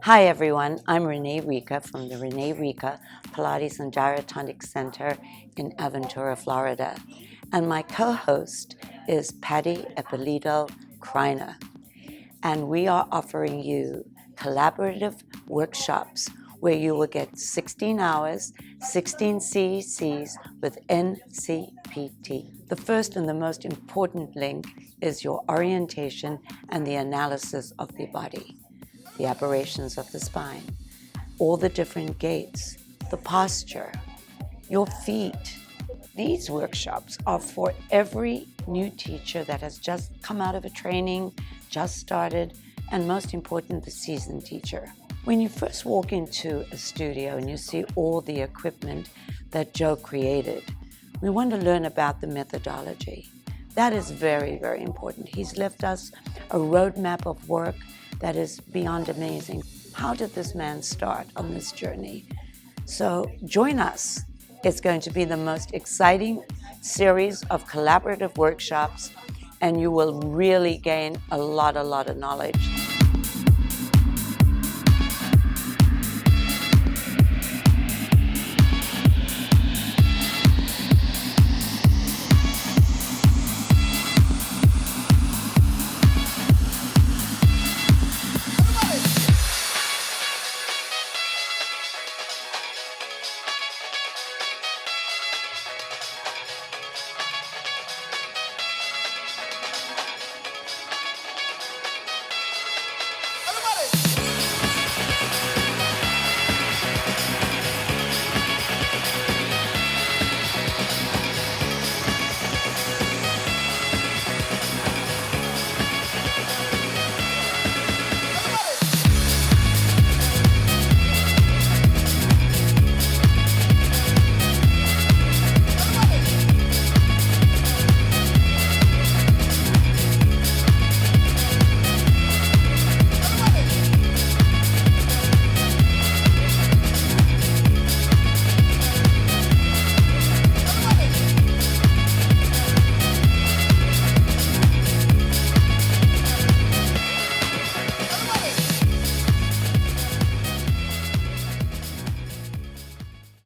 Hi everyone, I'm Renee Ricca from the Renee Ricca Pilates and Gyrotonic Center in Aventura, Florida. And my co-host is Patti Eppolito Kreiner. And we are offering you collaborative workshops where you will get 16 hours, 16 CECs with NCPT. The first and the most important link is your orientation and the analysis of the body, the aberrations of the spine, all the different gaits, the posture, your feet. These workshops are for every new teacher that has just come out of a training, just started, and most important, the seasoned teacher. When you first walk into a studio and you see all the equipment that Joe created, we want to learn about the methodology. That is very, very important. He's left us a roadmap of work that is beyond amazing. How did this man start on this journey? So join us. It's going to be the most exciting series of collaborative workshops, and you will really gain a lot of knowledge.